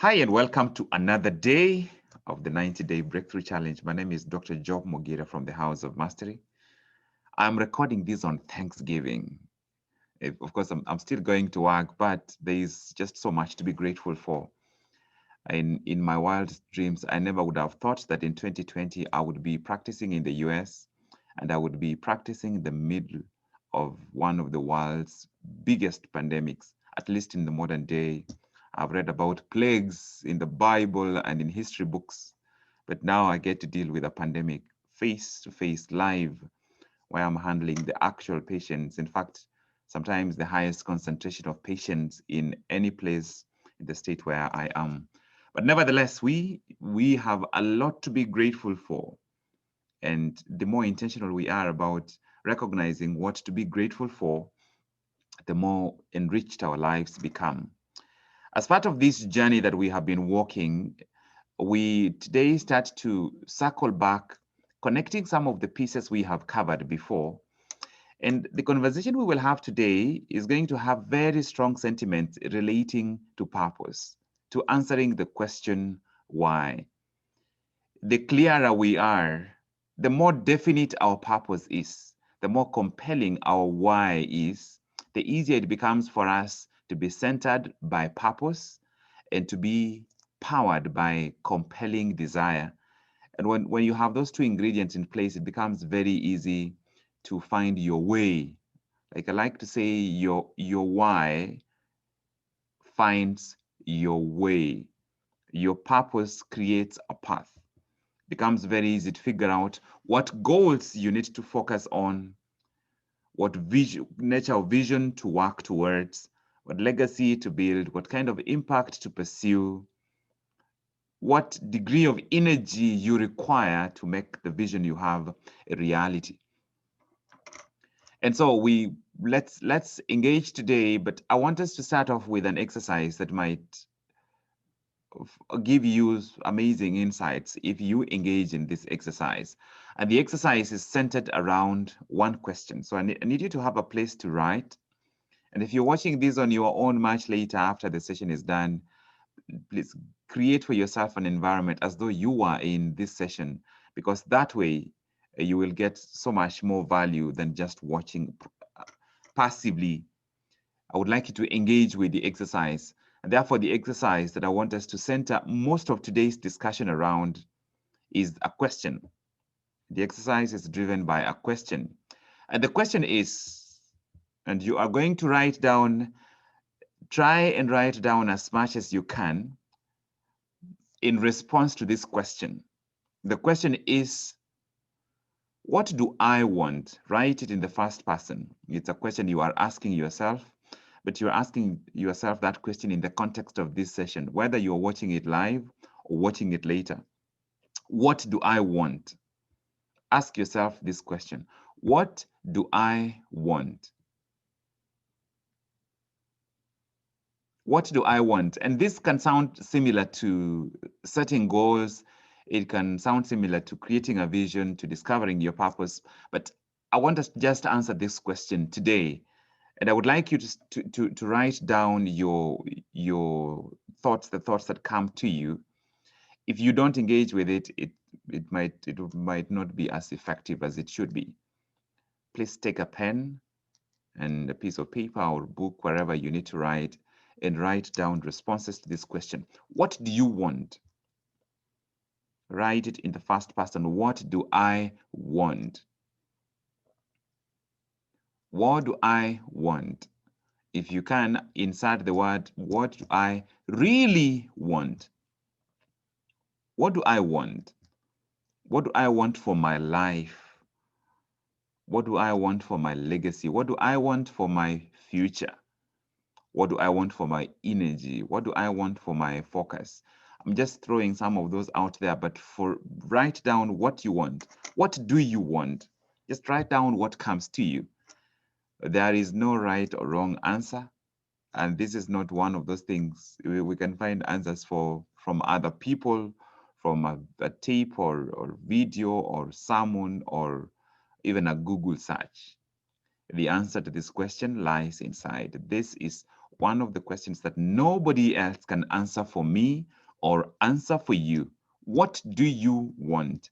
Hi, and welcome to another day of the 90-Day Breakthrough Challenge. My name is Dr. Job Mogire from the House of Mastery. I'm recording this on Thanksgiving. Of course, I'm still going to work, but there is just so much to be grateful for. In my wildest dreams, I never would have thought that in 2020, I would be practicing in the US and I would be practicing in the middle of one of the world's biggest pandemics, at least in the modern day. I've read about plagues in the Bible and in history books, but now I get to deal with a pandemic face to face, live, where I'm handling the actual patients. In fact, sometimes the highest concentration of patients in any place in the state where I am. But nevertheless, we have a lot to be grateful for. And the more intentional we are about recognizing what to be grateful for, the more enriched our lives become. As part of this journey that we have been walking, we today start to circle back, connecting some of the pieces we have covered before. And the conversation we will have today is going to have very strong sentiments relating to purpose, to answering the question, why? The clearer we are, the more definite our purpose is, the more compelling our why is, the easier it becomes for us to be centered by purpose and to be powered by compelling desire. And when you have those two ingredients in place, it becomes very easy to find your way. Like I like to say, your why finds your way. Your purpose creates a path. Becomes very easy to figure out what goals you need to focus on, what vision, nature of vision to work towards, what legacy to build, what kind of impact to pursue, what degree of energy you require to make the vision you have a reality. And so let's engage today, but I want us to start off with an exercise that might give you amazing insights if you engage in this exercise. And the exercise is centered around one question. So I need you to have a place to write. And if you're watching this on your own much later after the session is done, please create for yourself an environment as though you are in this session, because that way you will get so much more value than just watching passively. I would like you to engage with the exercise. And therefore, the exercise that I want us to center most of today's discussion around is a question. The exercise is driven by a question. And the question is, and you are going to write down, try and write down as much as you can in response to this question. The question is, what do I want? Write it in the first person. It's a question you are asking yourself, but you're asking yourself that question in the context of this session, whether you're watching it live or watching it later. What do I want? Ask yourself this question. What do I want? What do I want? And this can sound similar to setting goals. It can sound similar to creating a vision, to discovering your purpose. But I want us to just answer this question today. And I would like you to write down your thoughts, the thoughts that come to you. If you don't engage with it, it might not be as effective as it should be. Please take a pen and a piece of paper or book, wherever you need to write, and write down responses to this question. What do you want? Write it in the first person. What do I want? What do I want? If you can, insert the word, what do I really want? What do I want? What do I want for my life? What do I want for my legacy? What do I want for my future? What do I want for my energy? What do I want for my focus? I'm just throwing some of those out there, but write down what you want. What do you want? Just write down what comes to you. There is no right or wrong answer. And this is not one of those things. We can find answers from other people, from a tape or video or sermon or even a Google search. The answer to this question lies inside. This is one of the questions that nobody else can answer for me or answer for you. What do you want?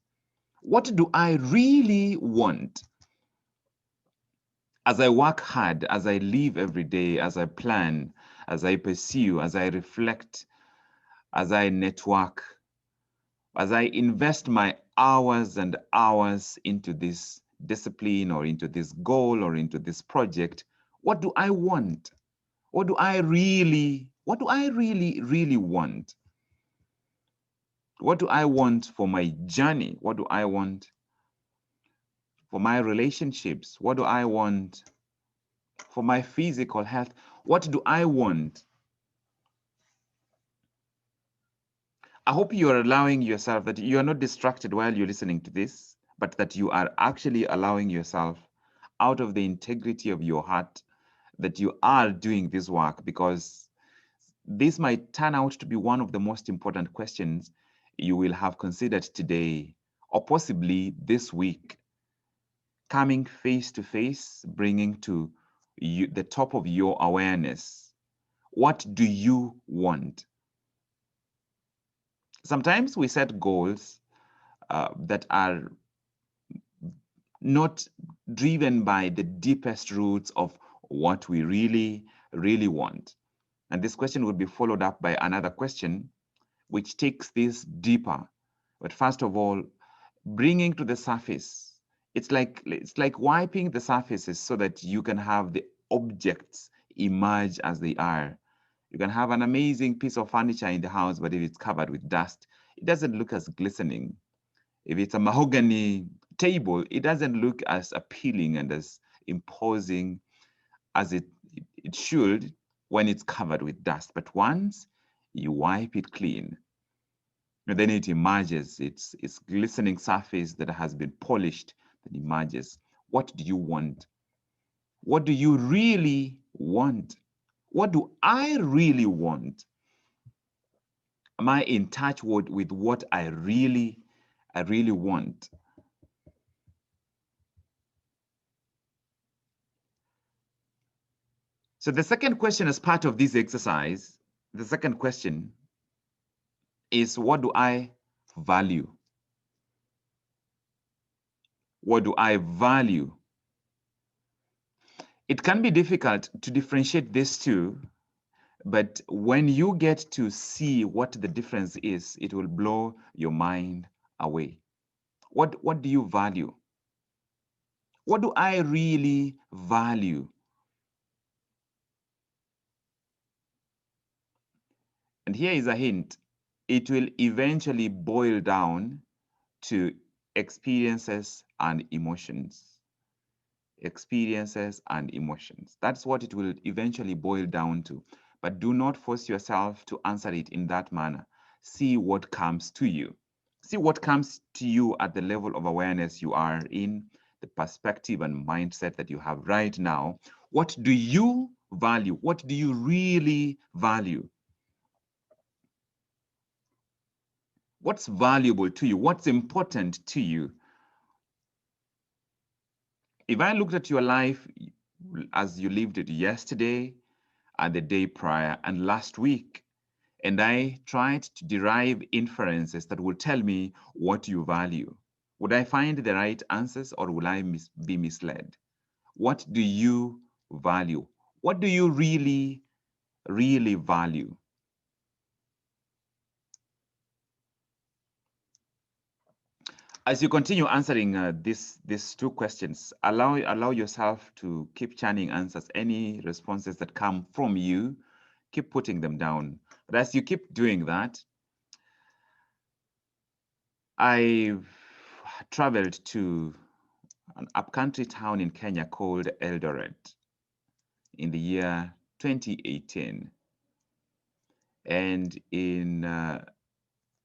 What do I really want? As I work hard, as I live every day, as I plan, as I pursue, as I reflect, as I network, as I invest my hours and hours into this discipline or into this goal or into this project, what do I want? What do I really want? What do I want for my journey? What do I want for my relationships? What do I want for my physical health? What do I want? I hope you are allowing yourself, that you are not distracted while you're listening to this, but that you are actually allowing yourself, out of the integrity of your heart, that you are doing this work, because this might turn out to be one of the most important questions you will have considered today, or possibly this week. Coming face to face, bringing to you the top of your awareness. What do you want? Sometimes we set goals that are not driven by the deepest roots of what we really want. And this question will be followed up by another question, which takes this deeper. But first of all, bringing to the surface, it's like wiping the surfaces so that you can have the objects emerge as they are. You can have an amazing piece of furniture in the house, but if it's covered with dust, it doesn't look as glistening. If it's a mahogany table, it doesn't look as appealing and as imposing as it should when it's covered with dust. But once you wipe it clean, and then it emerges, it's glistening surface that has been polished, that emerges. What do you want? What do you really want? What do I really want? Am I in touch with what I really want? So the second question, as part of this exercise, the second question is, what do I value? What do I value? It can be difficult to differentiate these two, but when you get to see what the difference is, it will blow your mind away. What do you value? What do I really value? And here is a hint. It will eventually boil down to experiences and emotions. Experiences and emotions. That's what it will eventually boil down to. But do not force yourself to answer it in that manner. See what comes to you. See what comes to you at the level of awareness you are in, the perspective and mindset that you have right now. What do you value? What do you really value? What's valuable to you? What's important to you? If I looked at your life as you lived it yesterday and the day prior and last week, and I tried to derive inferences that will tell me what you value, would I find the right answers, or will I be misled? What do you value? What do you really value? As you continue answering these two questions, allow yourself to keep churning answers. Any responses that come from you, keep putting them down. But as you keep doing that, I've traveled to an upcountry town in Kenya called Eldoret in the year 2018. And in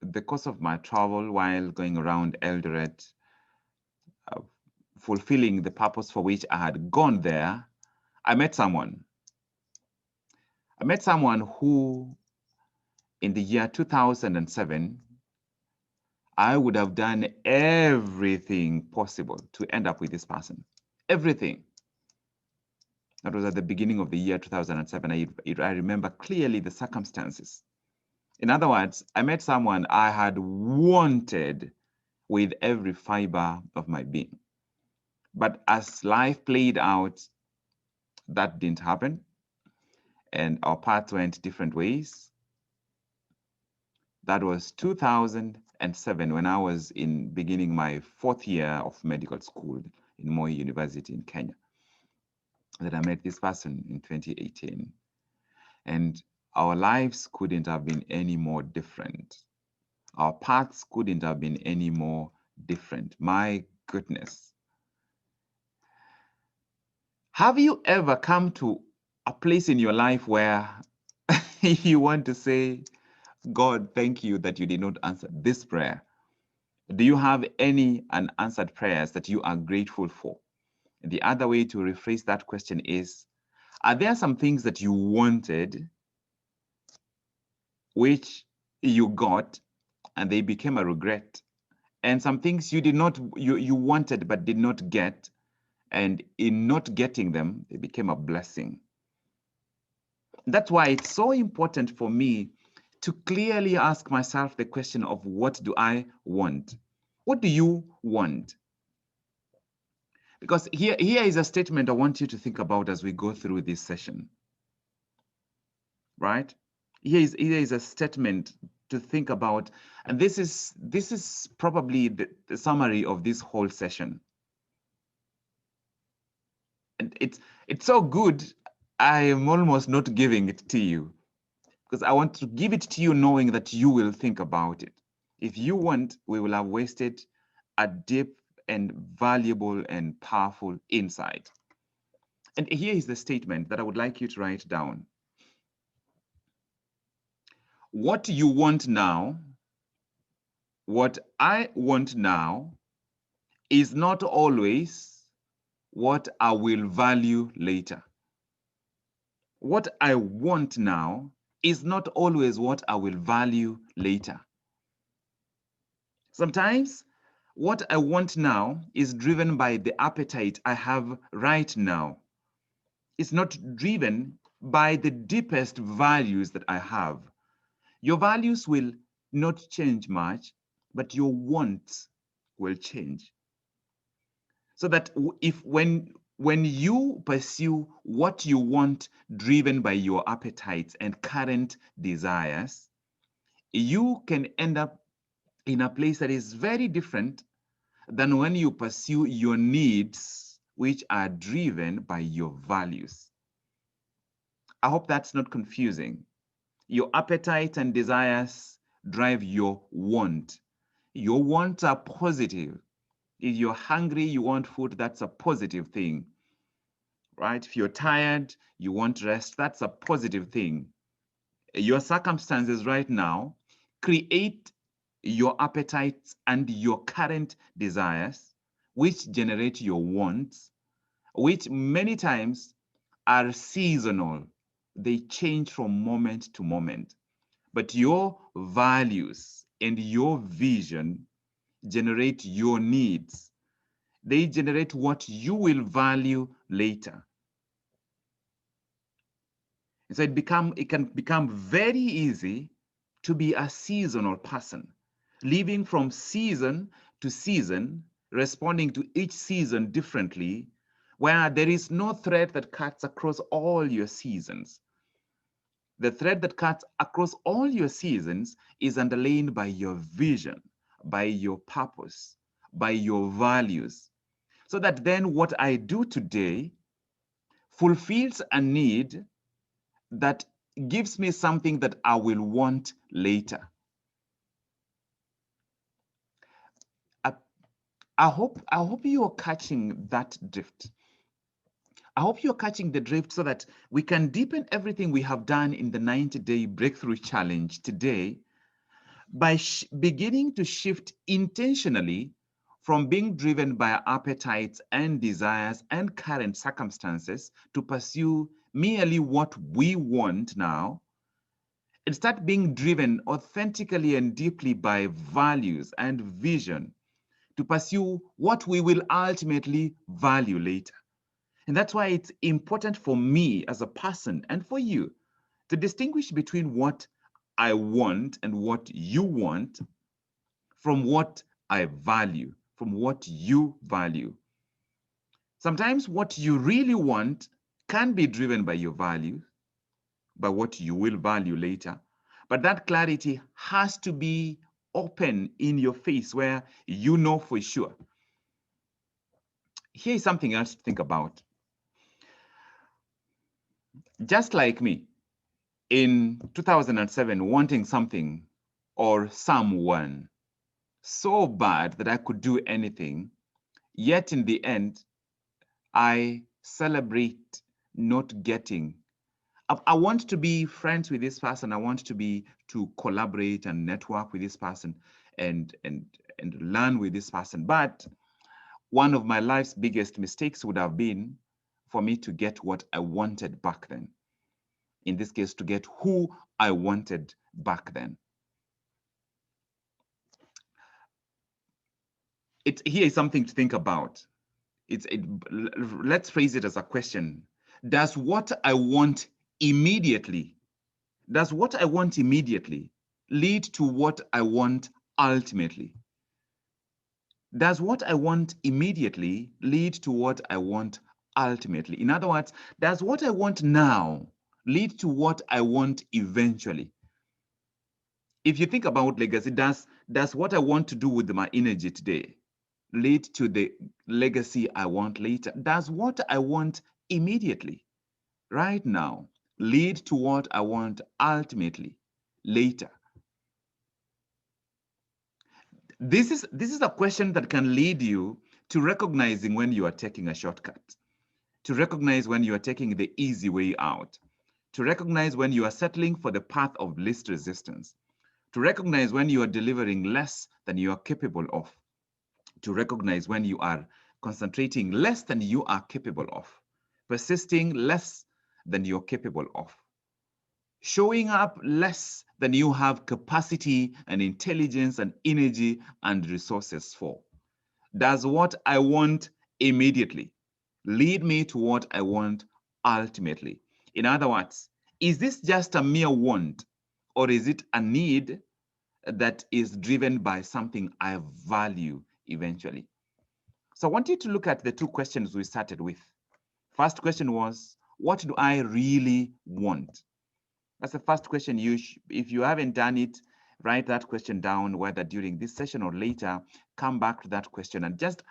the course of my travel, while going around Eldoret, uh, fulfilling the purpose for which I had gone there, I met someone. I met someone who, in the year 2007, I would have done everything possible to end up with this person. Everything. That was at the beginning of the year 2007. I remember clearly the circumstances. In other words, I met someone I had wanted with every fiber of my being. But as life played out, that didn't happen. And our paths went different ways. That was 2007 when I was in beginning my 4th year of medical school in Moi University in Kenya, that I met this person in 2018. And our lives couldn't have been any more different. Our paths couldn't have been any more different. My goodness. Have you ever come to a place in your life where you want to say, God, thank you that you did not answer this prayer? Do you have any unanswered prayers that you are grateful for? The other way to rephrase that question is, are there some things that you wanted, which you got, and they became a regret? And some things you did not, you wanted but did not get, and in not getting them, they became a blessing. That's why it's so important for me to clearly ask myself the question of, what do I want? What do you want? Because here is a statement I want you to think about as we go through this session, right? Here is a statement to think about, and this is probably the summary of this whole session. And it's so good, I am almost not giving it to you, because I want to give it to you knowing that you will think about it. If you want, we will have wasted a deep and valuable and powerful insight. And here is the statement that I would like you to write down. What you want now, what I want now, is not always what I will value later. What I want now is not always what I will value later. Sometimes what I want now is driven by the appetite I have right now. It's not driven by the deepest values that I have. Your values will not change much, but your wants will change. So that if when you pursue what you want driven by your appetites and current desires, you can end up in a place that is very different than when you pursue your needs, which are driven by your values. I hope that's not confusing. Your appetite and desires drive your want. Your wants are positive. If you're hungry, you want food, that's a positive thing, right? If you're tired, you want rest, that's a positive thing. Your circumstances right now create your appetites and your current desires, which generate your wants, which many times are seasonal. They change from moment to moment. But your values and your vision generate your needs. They generate what you will value later. And so it can become very easy to be a seasonal person, living from season to season, responding to each season differently, where there is no thread that cuts across all your seasons. The thread that cuts across all your seasons is underlain by your vision, by your purpose, by your values. So that then what I do today fulfills a need that gives me something that I will want later. I hope you're catching that drift. I hope you're catching the drift so that we can deepen everything we have done in the 90-day breakthrough challenge today by beginning to shift intentionally from being driven by appetites and desires and current circumstances to pursue merely what we want now, and start being driven authentically and deeply by values and vision to pursue what we will ultimately value later. And that's why it's important for me as a person and for you to distinguish between what I want and what you want from what I value, from what you value. Sometimes what you really want can be driven by your value, by what you will value later. But that clarity has to be open in your face where you know for sure. Here is something else to think about. Just like me, in 2007, wanting something or someone so bad that I could do anything, yet in the end, I celebrate not getting. I want to be friends with this person. I want to collaborate and network with this person and learn with this person. But one of my life's biggest mistakes would have been for me to get what I wanted back then. In this case, to get who I wanted back then. Here is something to think about. Let's phrase it as a question. Does what I want immediately, does what I want immediately lead to what I want ultimately? Does what I want immediately lead to what I want ultimately? In other words, does what I want now lead to what I want eventually? If you think about legacy, does what I want to do with my energy today lead to the legacy I want later? Does what I want immediately, right now, lead to what I want ultimately later? This is a question that can lead you to recognizing when you are taking a shortcut, to recognize when you are taking the easy way out, to recognize when you are settling for the path of least resistance, to recognize when you are delivering less than you are capable of, to recognize when you are concentrating less than you are capable of, persisting less than you're capable of, showing up less than you have capacity and intelligence and energy and resources for. Does what I want immediately lead me to what I want ultimately? In other words, is this just a mere want, or is it a need that is driven by something I value eventually? So I want you to look at the two questions we started with. First question was, what do I really want? That's the first question. If you haven't done it, write that question down, whether during this session or later. Come back to that question and just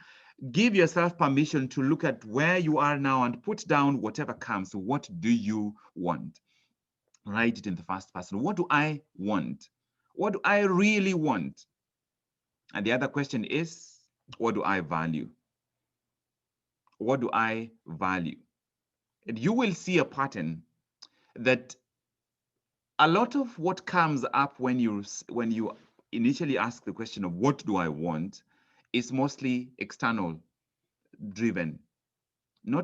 give yourself permission to look at where you are now and put down whatever comes. What do you want? Write it in the first person. What do I want? What do I really want? And the other question is, what do I value? What do I value? And you will see a pattern that a lot of what comes up when you initially ask the question of what do I want is mostly external driven.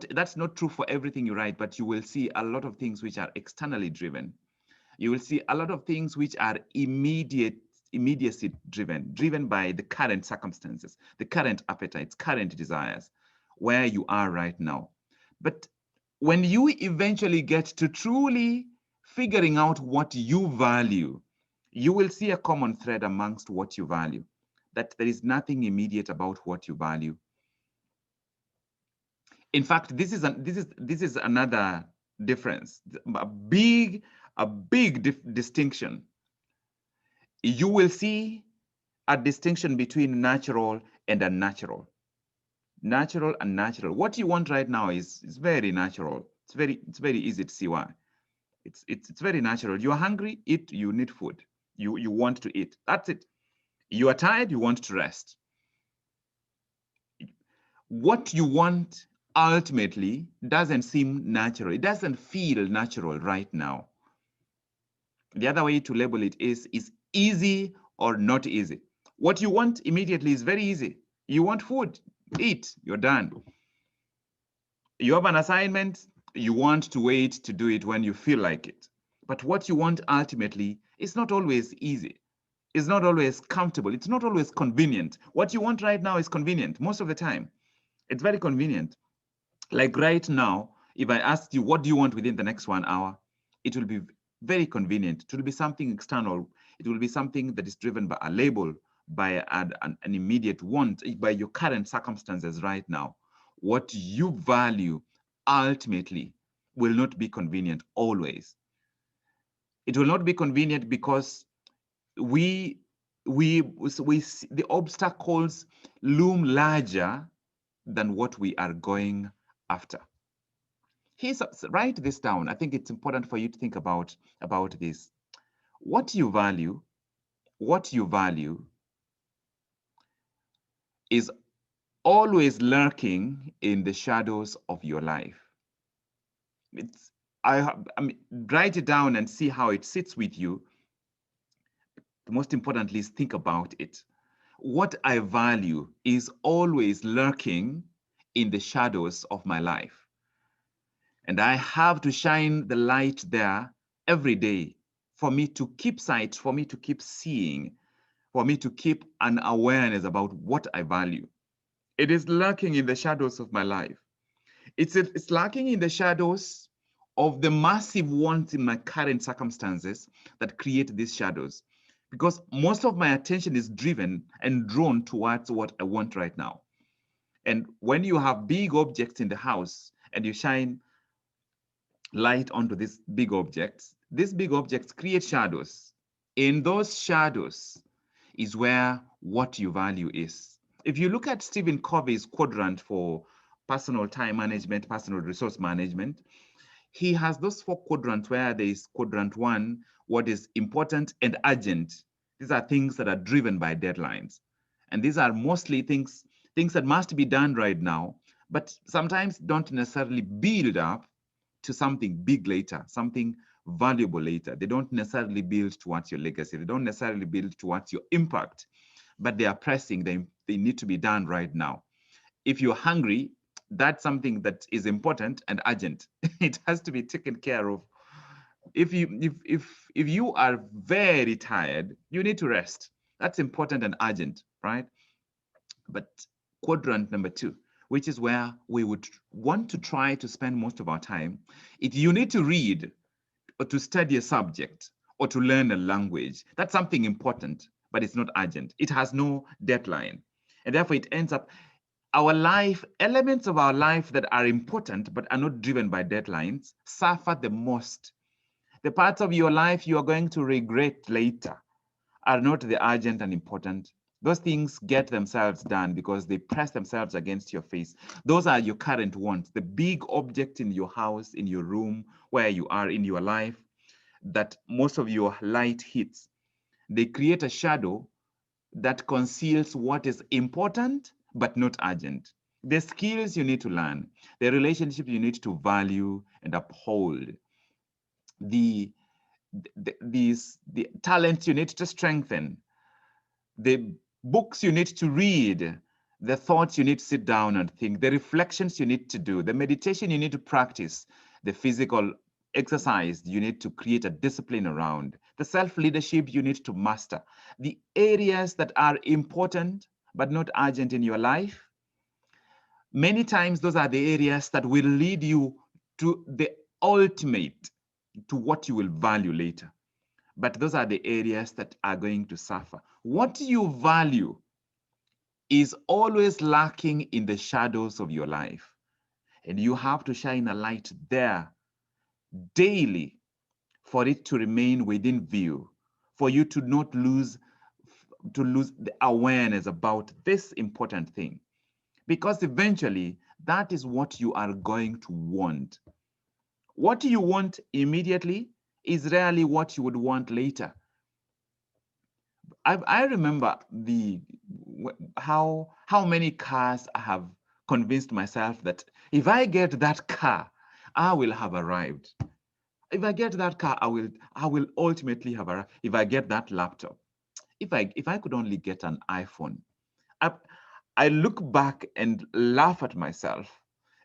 That's not true for everything you write, but you will see a lot of things which are externally driven. You will see a lot of things which are immediacy driven by the current circumstances, the current appetites, current desires, where you are right now. But when you eventually get to truly figuring out what you value, you will see a common thread amongst what you value, that there is nothing immediate about what you value. In fact, this is another difference, a big distinction. You will see a distinction between natural and unnatural. Natural and natural. What you want right now is very natural. It's very easy to see why. It's very natural. You are hungry, eat. You need food. You want to eat. That's it. You are tired. You want to rest. What you want ultimately doesn't seem natural. It doesn't feel natural right now. The other way to label it is easy or not easy. What you want immediately is very easy. You want food, eat, you're done. You have an assignment, you want to wait to do it when you feel like it. But what you want ultimately is not always easy. It's not always comfortable. It's not always convenient. What you want right now is convenient most of the time. It's very convenient. Like right now, if I asked you, what do you want within the next 1 hour? It will be very convenient. It will be something external. It will be something that is driven by a label, by an immediate want, by your current circumstances right now. What you value ultimately will not be convenient always. It will not be convenient because we the obstacles loom larger than what we are going after. Write this down. I think it's important for you to think about this. What you value, what you value is always lurking in the shadows of your life. It's I mean, write it down and see how it sits with you. Most importantly is think about it. What I value is always lurking in the shadows of my life. And I have to shine the light there every day for me to keep sight, for me to keep seeing, for me to keep an awareness about what I value. It is lurking in the shadows of my life. It's lurking in the shadows of the massive wants in my current circumstances that create these shadows. Because most of my attention is driven and drawn towards what I want right now. And when you have big objects in the house and you shine light onto these big objects create shadows. In those shadows is where what you value is. If you look at Stephen Covey's quadrant for personal time management, personal resource management, he has those 4 quadrants where there is quadrant 1, what is important and urgent. These are things that are driven by deadlines. And these are mostly things that must be done right now, but sometimes don't necessarily build up to something big later, something valuable later. They don't necessarily build towards your legacy. They don't necessarily build towards your impact, but they are pressing. They need to be done right now. If you're hungry, that's something that is important and urgent. It has to be taken care of. If you are very tired, you need to rest. That's important and urgent, right? But quadrant number 2, which is where we would want to try to spend most of our time, if you need to read or to study a subject or to learn a language, that's something important, but it's not urgent. It has no deadline. And therefore, it ends up our life, elements of our life that are important but are not driven by deadlines, suffer the most. The parts of your life you are going to regret later are not the urgent and important. Those things get themselves done because they press themselves against your face. Those are your current wants, the big object in your house, in your room, where you are in your life, that most of your light hits. They create a shadow that conceals what is important but not urgent. The skills you need to learn, the relationship you need to value and uphold, the the talents you need to strengthen, the books you need to read, the thoughts you need to sit down and think, the reflections you need to do, the meditation you need to practice, the physical exercise you need to create a discipline around, the self-leadership you need to master, the areas that are important but not urgent in your life. Many times those are the areas that will lead you to the ultimate, to what you will value later. But those are the areas that are going to suffer. What you value is always lacking in the shadows of your life. And you have to shine a light there daily for it to remain within view, for you to not lose the awareness about this important thing. Because eventually, that is what you are going to want. What you want immediately is rarely what you would want later. I remember how many cars I have convinced myself that if I get that car, I will have arrived. If I get that car, I will ultimately have arrived. If I get that laptop, if I could only get an iPhone, I, I look back and laugh at myself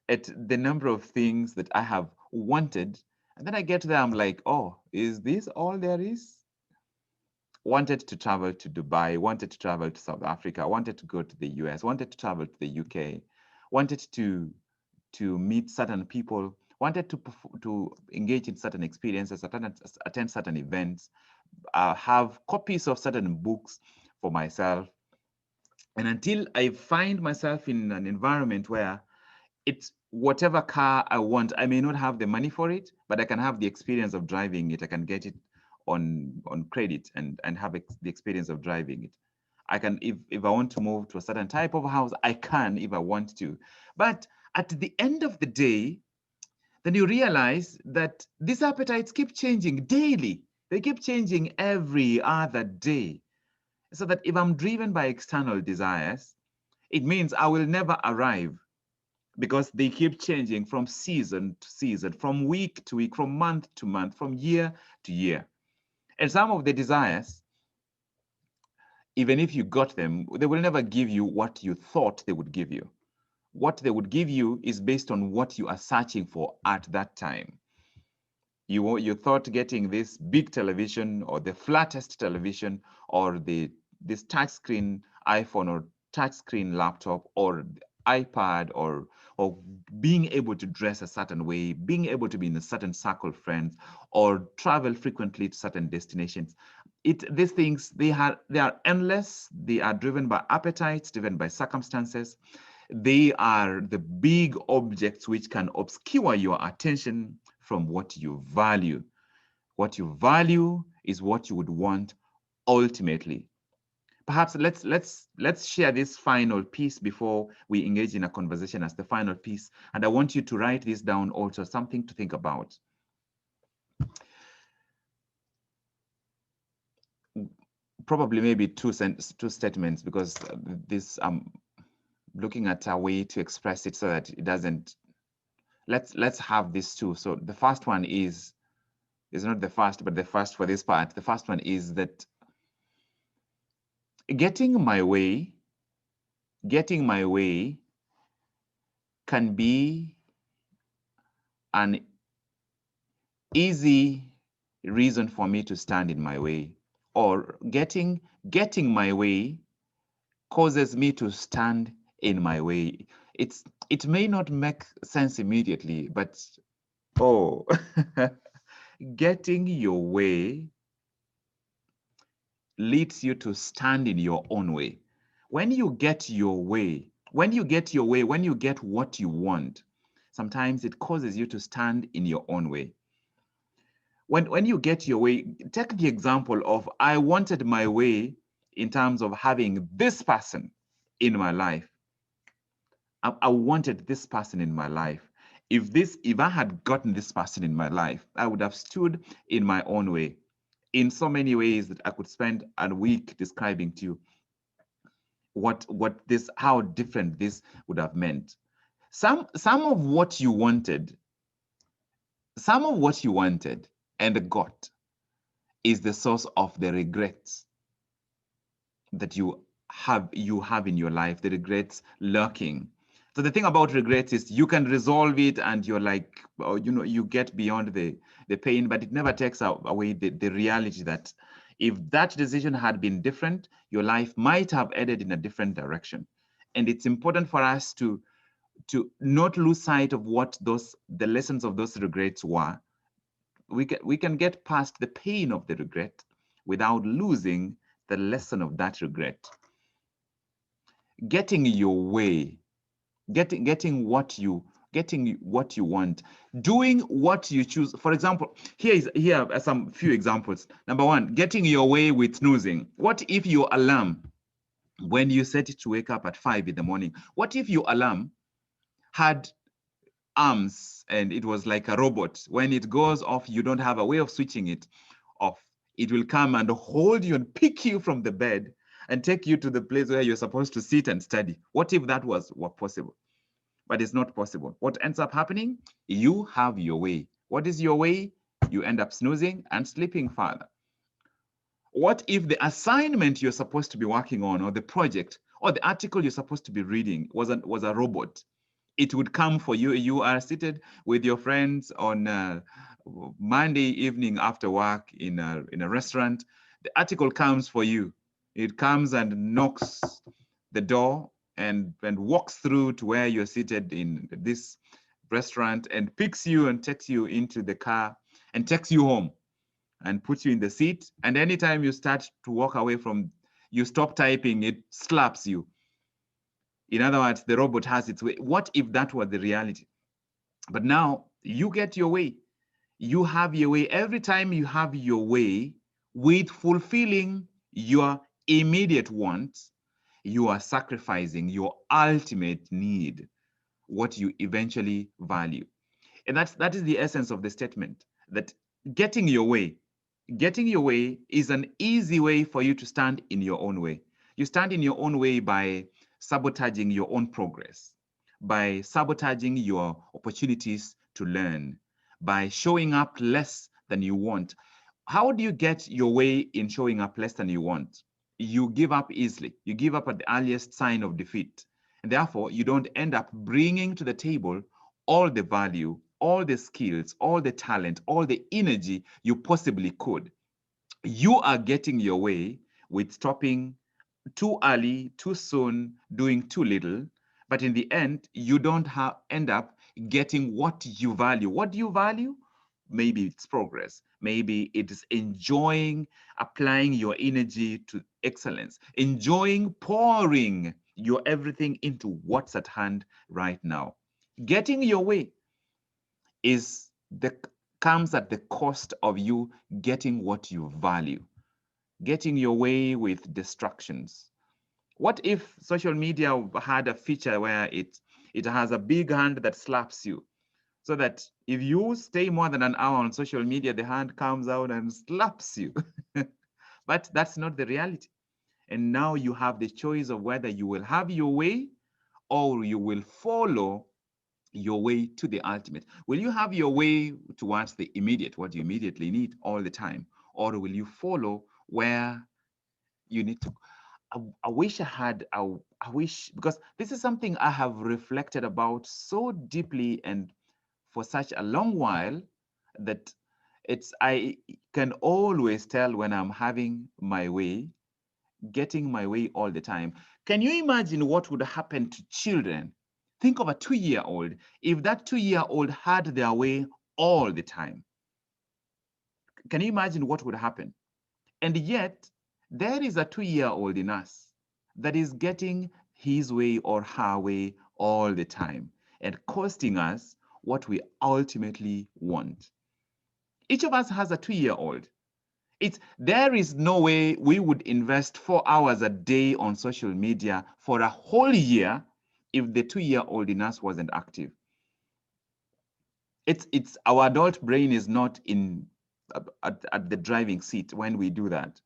at the number of things that I have wanted, and then I get there, I'm like, oh, is this all there is? Wanted to travel to Dubai, wanted to travel to South Africa, wanted to go to the US, wanted to travel to the UK, wanted to meet certain people, wanted to engage in certain experiences, attend certain events, have copies of certain books for myself. And until I find myself in an environment where it's whatever car I want, I may not have the money for it, but I can have the experience of driving it. I can get it on credit and have the experience of driving it. I can, if I want to move to a certain type of house, I can if I want to. But at the end of the day, then you realize that these appetites keep changing daily. They keep changing every other day. So that if I'm driven by external desires, it means I will never arrive, because they keep changing from season to season, from week to week, from month to month, from year to year. And some of the desires, even if you got them, they will never give you what you thought they would give you. What they would give you is based on what you are searching for at that time. You thought getting this big television or the flattest television or this touchscreen iPhone or touchscreen laptop or iPad or being able to dress a certain way, being able to be in a certain circle of friends, or travel frequently to certain destinations. These things, they are endless. They are driven by appetites, driven by circumstances. They are the big objects which can obscure your attention from what you value. What you value is what you would want ultimately. Perhaps let's share this final piece before we engage in a conversation as the final piece. And I want you to write this down also, something to think about. Probably maybe two statements, because this looking at a way to express it so that it doesn't. Let's have these two. So the first one is not the first, but the first for this part. The first one is that getting my way can be an easy reason for me to stand in my way, or getting my way causes me to stand in my way. It may not make sense immediately, but oh, getting your way leads you to stand in your own way. When you get your way, when you get what you want, sometimes it causes you to stand in your own way. When you get your way, take the example of I wanted my way in terms of having this person in my life. I wanted this person in my life. If I had gotten this person in my life, I would have stood in my own way in so many ways that I could spend a week describing to you how different this would have meant. Some of what you wanted and got is the source of the regrets that you have in your life, the regrets lurking. So the thing about regrets is you can resolve it and you're like, oh, you get beyond the pain, but it never takes away the reality that if that decision had been different, your life might have headed in a different direction. And it's important for us to not lose sight of what the lessons of those regrets were. We can get past the pain of the regret without losing the lesson of that regret. Getting your way, getting what you want, doing what you choose. For example, here are some few examples. Number one, getting your way with snoozing. What if your alarm, when you set it to wake up at 5 in the morning, what if your alarm had arms and it was like a robot? When it goes off, you don't have a way of switching it off. It will come and hold you and pick you from the bed and take you to the place where you're supposed to sit and study. What if that were possible? But it's not possible. What ends up happening? You have your way. What is your way? You end up snoozing and sleeping further. What if the assignment you're supposed to be working on, or the project, or the article you're supposed to be reading was a robot? It would come for you. You are seated with your friends on Monday evening after work in a restaurant. The article comes for you. It comes and knocks the door and walks through to where you're seated in this restaurant and picks you and takes you into the car and takes you home and puts you in the seat. And anytime you start to walk away from, you stop typing, it slaps you. In other words, the robot has its way. What if that was the reality? But now you get your way. You have your way. Every time you have your way with fulfilling your immediate wants, you are sacrificing your ultimate need, what you eventually value. And that is the essence of the statement, that getting your way, getting your way is an easy way for you to stand in your own way. You stand in your own way by sabotaging your own progress, by sabotaging your opportunities to learn, by showing up less than you want. How do you get your way in showing up less than you want? You give up easily. You give up at the earliest sign of defeat. And therefore, you don't end up bringing to the table all the value, all the skills, all the talent, all the energy you possibly could. You are getting your way with stopping too early, too soon, doing too little. But in the end, you don't end up getting what you value. What do you value? Maybe it's progress. Maybe it is enjoying applying your energy to excellence, enjoying pouring your everything into what's at hand right now. Getting your way is the comes at the cost of you getting what you value, getting your way with distractions. What if social media had a feature where it has a big hand that slaps you, so that if you stay more than an hour on social media, the hand comes out and slaps you? But that's not the reality. And now you have the choice of whether you will have your way or you will follow your way to the ultimate. Will you have your way towards the immediate, what you immediately need all the time? Or will you follow where you need to? I wish I had, I wish, because this is something I have reflected about so deeply and for such a long while, that I can always tell when I'm having my way, getting my way all the time. Can you imagine what would happen to children? Think of a 2-year-old. If that 2-year-old had their way all the time, can you imagine what would happen? And yet, there is a 2-year-old in us that is getting his way or her way all the time and costing us what we ultimately want. Each of us has a 2-year-old. There is no way we would invest 4 hours a day on social media for a whole year if the 2-year-old in us wasn't active. It's our adult brain is not in at the driving seat when we do that.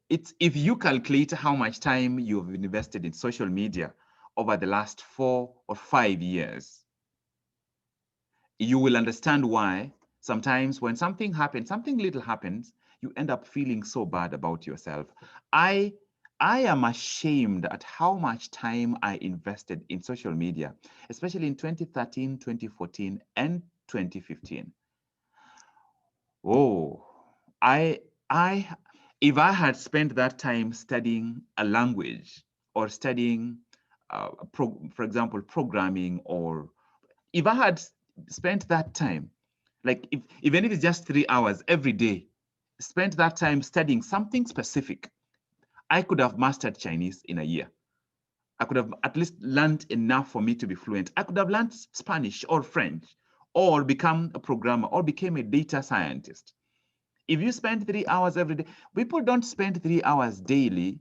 It's if you calculate how much time you've invested in social media over the last 4 or 5 years, you will understand why sometimes when something happens, something little happens, you end up feeling so bad about yourself. I I am ashamed at how much time I invested in social media, especially in 2013, 2014, and 2015. Oh, I I if I had spent that time studying a language or studying, for example, programming, or if I had spent that time, like if even if it's just 3 hours every day, spent that time studying something specific, I could have mastered Chinese in a year. I could have at least learned enough for me to be fluent. I could have learned Spanish or French or become a programmer or became a data scientist. If you spend 3 hours every day, people don't spend 3 hours daily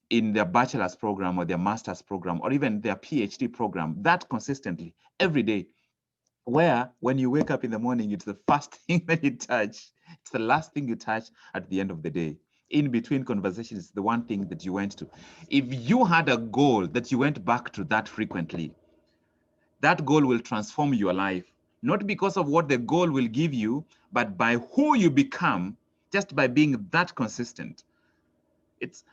in their bachelor's program or their master's program or even their PhD program that consistently every day, where when you wake up in the morning, it's the first thing that you touch. It's the last thing you touch at the end of the day. In between conversations, the one thing that you went to. If you had a goal that you went back to that frequently, that goal will transform your life, not because of what the goal will give you, but by who you become just by being that consistent. It's,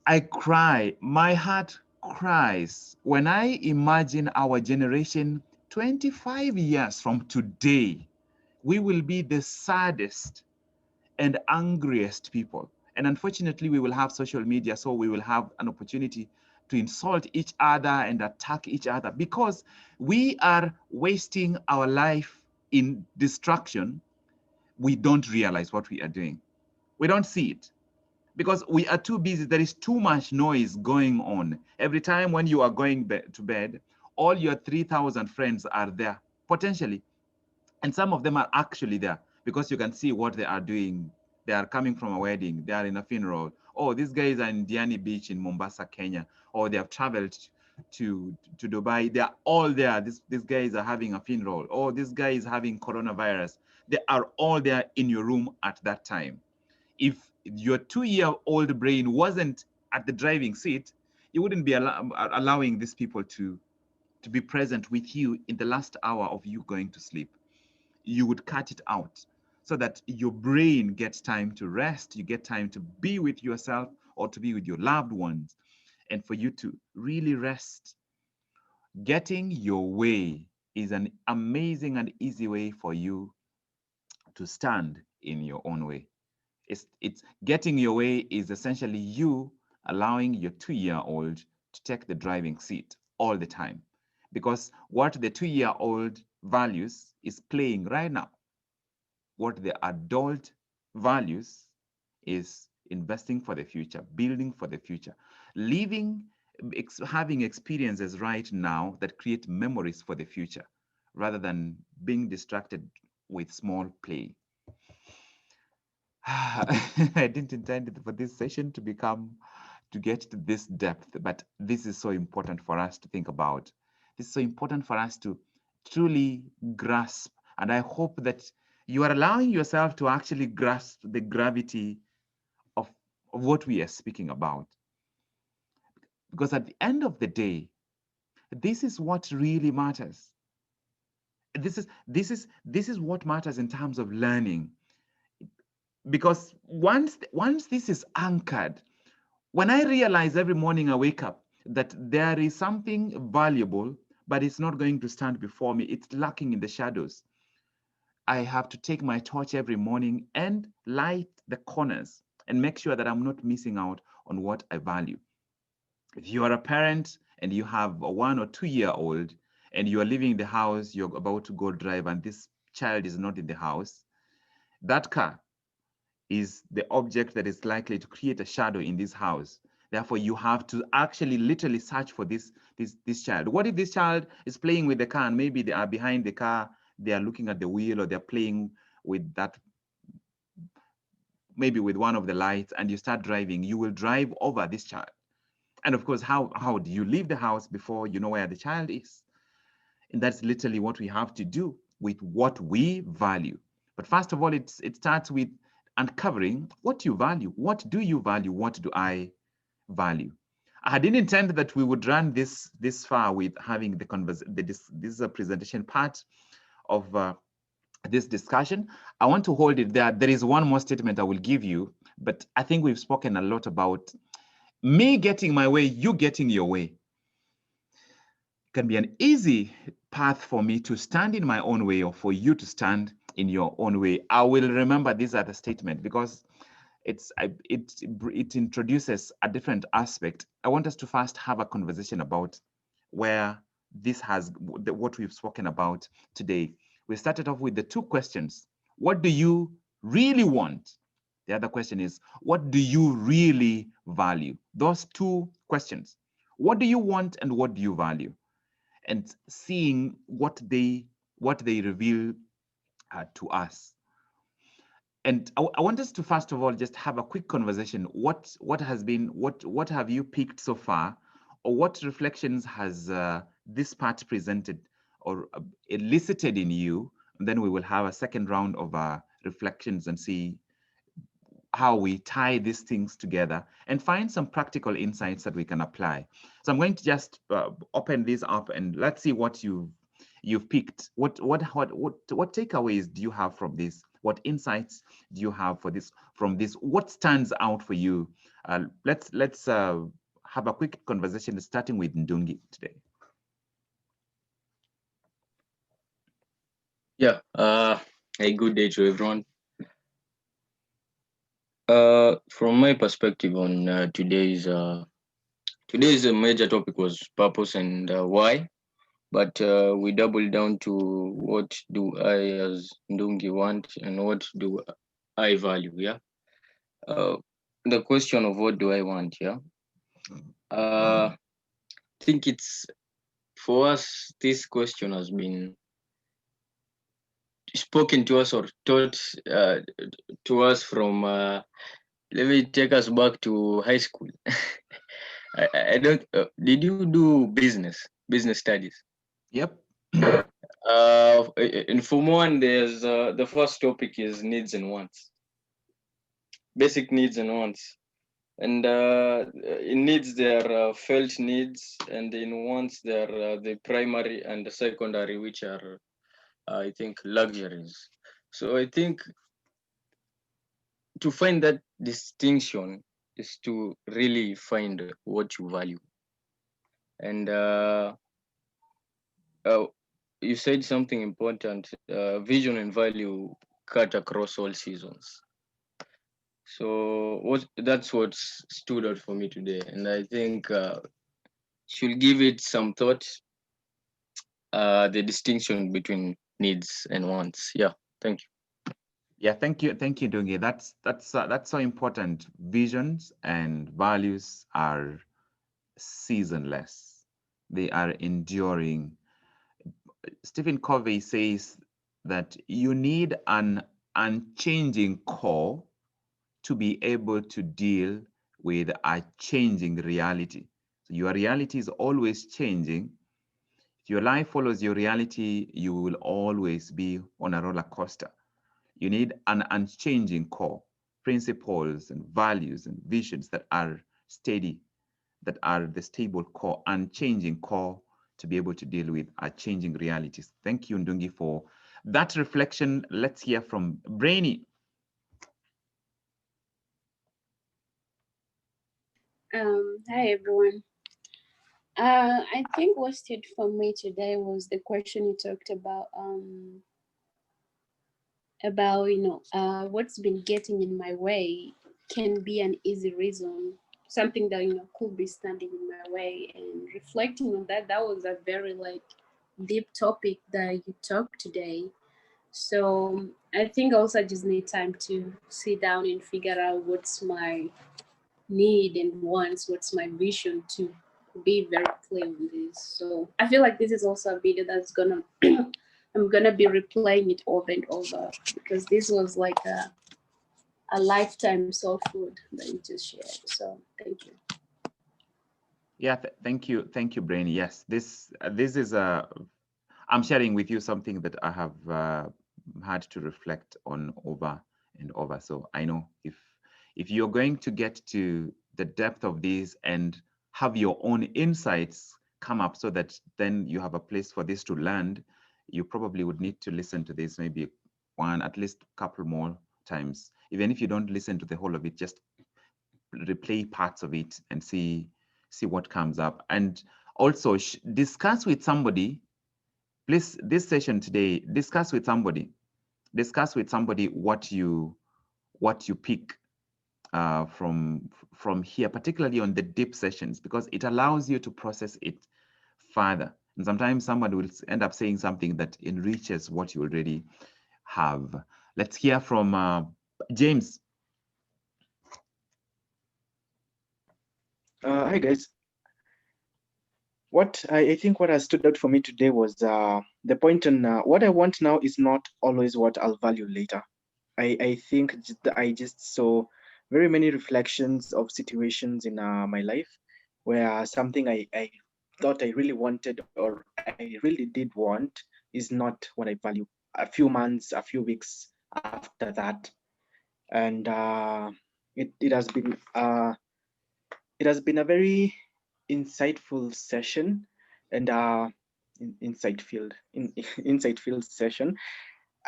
I cry, my heart cries when I imagine our generation 25 years from today. We will be the saddest and angriest people. And unfortunately, we will have social media, so we will have an opportunity to insult each other and attack each other, because we are wasting our life in distraction. We don't realize what we are doing. We don't see it because we are too busy. There is too much noise going on. Every time when you are going to bed, all your 3,000 friends are there, potentially. And some of them are actually there because you can see what they are doing. They are coming from a wedding. They are in a funeral. Oh, these guys are in Diani Beach in Mombasa, Kenya. Or they have traveled to Dubai. They are all there. These guys are having a funeral. Oh, this guy is having coronavirus. They are all there in your room at that time. If your 2-year-old brain wasn't at the driving seat, you wouldn't be allowing these people to be present with you in the last hour of you going to sleep. You would cut it out so that your brain gets time to rest, you get time to be with yourself or to be with your loved ones, and for you to really rest. Getting your way is an amazing and easy way for you to stand in your own way. It's getting your way is essentially you allowing your 2-year-old to take the driving seat all the time, because what the 2-year-old values is playing right now. What the adult values is investing for the future, building for the future, living, having experiences right now that create memories for the future, rather than being distracted with small play. I didn't intend for this session to get to this depth, but this is so important for us to think about. This is so important for us to truly grasp. And I hope that you are allowing yourself to actually grasp the gravity of what we are speaking about. Because at the end of the day, this is what really matters. This is what matters in terms of learning. Because once this is anchored, when I realize every morning I wake up that there is something valuable, but it's not going to stand before me, it's lurking in the shadows, I have to take my torch every morning and light the corners and make sure that I'm not missing out on what I value. If you are a parent and you have a 1 or 2-year-old and you are leaving the house, you're about to go drive, and this child is not in the house, that car is the object that is likely to create a shadow in this house. Therefore, you have to actually literally search for this child. What if this child is playing with the car and maybe they are behind the car, they are looking at the wheel, or they're playing with that, maybe with one of the lights, and you start driving, you will drive over this child. And of course, how do you leave the house before you know where the child is? And that's literally what we have to do with what we value. But first of all, it starts with uncovering what you value. What do you value? What do I value? I didn't intend that we would run this far with having this is a presentation part of this discussion. I want to hold it there. There is one more statement I will give you, but I think we've spoken a lot about me getting my way, you getting your way. Can be an easy path for me to stand in my own way or for you to stand in your own way. I will remember this other statement because it introduces a different aspect. I want us to first have a conversation about where this has what we've spoken about today. We started off with the two questions. What do you really want? The other question is, what do you really value? Those two questions. What do you want and what do you value? And seeing what they reveal to us. And I want us to first of all just have a quick conversation. What have you picked so far, or what reflections has this part presented or elicited in you? And then we will have a second round of reflections and see how we tie these things together and find some practical insights that we can apply. So I'm going to just open this up and let's see what you've picked. What takeaways do you have from this? What insights do you have from this? What stands out for you? Let's have a quick conversation starting with Ndungi today. Yeah, a good day to everyone. From my perspective on today's Today's major topic was purpose and why, but we doubled down to what do I as Ndungi want and what do I value. Yeah. Uh, the question of what do I want. Yeah. I think it's for us. This question has been spoken to us or taught to us from. Let me take us back to high school. I don't. Did you do business studies? Yep. In Form 1, there's the first topic is needs and wants, basic needs and wants. And in needs, there are felt needs, and in wants, there are the primary and the secondary, which are, I think, luxuries. So I think to find that distinction is to really find what you value. And uh, you said something important, vision and value cut across all seasons. So that's what stood out for me today, and I think should give it some thought. The distinction between needs and wants. Yeah, thank you. Yeah, thank you, Dungi. That's so important. Visions and values are seasonless. They are enduring. Stephen Covey says that you need an unchanging core to be able to deal with a changing reality. So your reality is always changing. If your life follows your reality, you will always be on a roller coaster. You need an unchanging core, principles and values and visions that are steady, that are the stable core, unchanging core to be able to deal with our changing realities. Thank you, Ndungi, for that reflection. Let's hear from Brainy. Hi everyone. I think what stood for me today was the question you talked about what's been getting in my way can be an easy reason, something that could be standing in my way. And reflecting on that, that was a very like deep topic that you talked today. So I think also I just need time to sit down and figure out what's my need and wants, what's my vision to be very clear on this. So I feel like this is also a video that's gonna I'm gonna be replaying it over and over because this was like a lifetime soul food that you just shared. So thank you. Yeah, thank you, Brainy. Yes, this is a. I'm sharing with you something that I have had to reflect on over and over. So I know if you're going to get to the depth of this and have your own insights come up, so that then you have a place for this to land, you probably would need to listen to this maybe one, at least a couple more times. Even if you don't listen to the whole of it, just replay parts of it and see what comes up. And also discuss with somebody. Please, this session today, discuss with somebody what you pick from here, particularly on the deep sessions, because it allows you to process it further. And sometimes somebody will end up saying something that enriches what you already have. Let's hear from James. Hi guys. I think what has stood out for me today was the point on what I want now is not always what I'll value later. I think I just saw very many reflections of situations in my life where something I thought I really wanted or I really did want is not what I value. A few months, a few weeks after that, and it has been a very insightful session and insight field insight field session.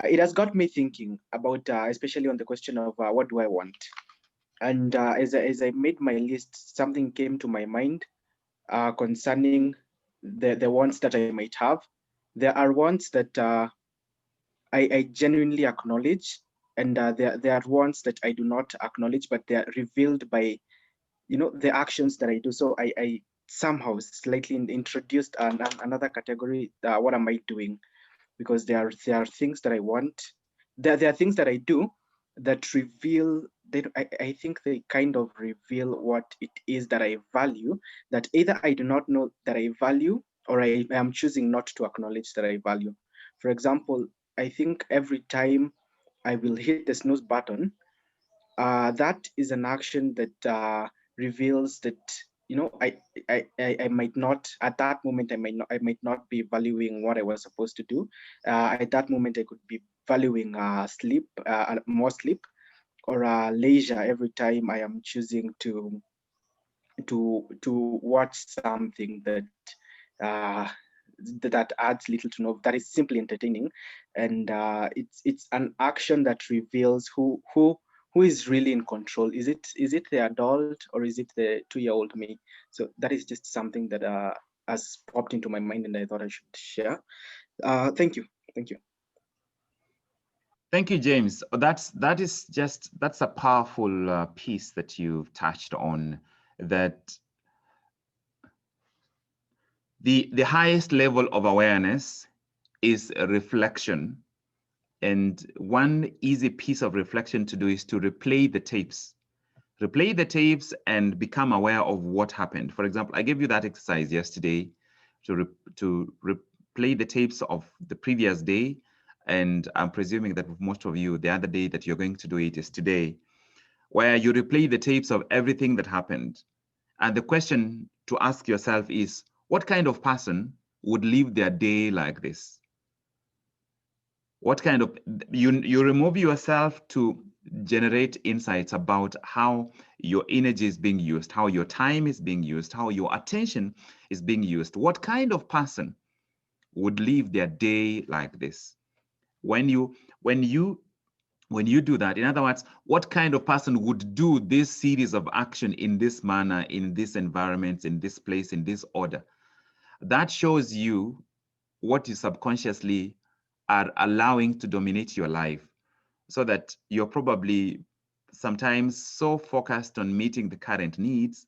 It has got me thinking about especially on the question of what do I want. And as I made my list, something came to my mind concerning the wants that I might have. There are wants that I genuinely acknowledge, and there are wants that I do not acknowledge, but they are revealed by the actions that I do. So somehow slightly introduced another category. What am I doing? Because there are things that I want. There are things that I do that reveal. I think they kind of reveal what it is that I value. That either I do not know that I value, or I am choosing not to acknowledge that I value. For example, I think every time I will hit the snooze button, that is an action that reveals that, you know, I might not, at that moment, I might not be valuing what I was supposed to do. At that moment I could be valuing sleep, more sleep, or leisure every time I am choosing to watch something uh, that adds little to no, that is simply entertaining. And it's an action that reveals who is really in control. Is it the adult, or is it the 2-year-old me? So that is just something that has popped into my mind, and I thought I should share. Thank you. Thank you, James. That's a powerful piece that you've touched on. That the highest level of awareness is a reflection, and one easy piece of reflection to do is to replay the tapes and become aware of what happened. For example, I gave you that exercise yesterday to replay the tapes of the previous day, and I'm presuming that most of you, the other day that you're going to do it is today, where you replay the tapes of everything that happened. And the question to ask yourself is, what kind of person would live their day like this? What kind of, you remove yourself to generate insights about how your energy is being used, how your time is being used, how your attention is being used. What kind of person would live their day like this? When you do that, in other words, what kind of person would do this series of action in this manner, in this environment, in this place, in this order? That shows you what you subconsciously are allowing to dominate your life, so that you're probably sometimes so focused on meeting the current needs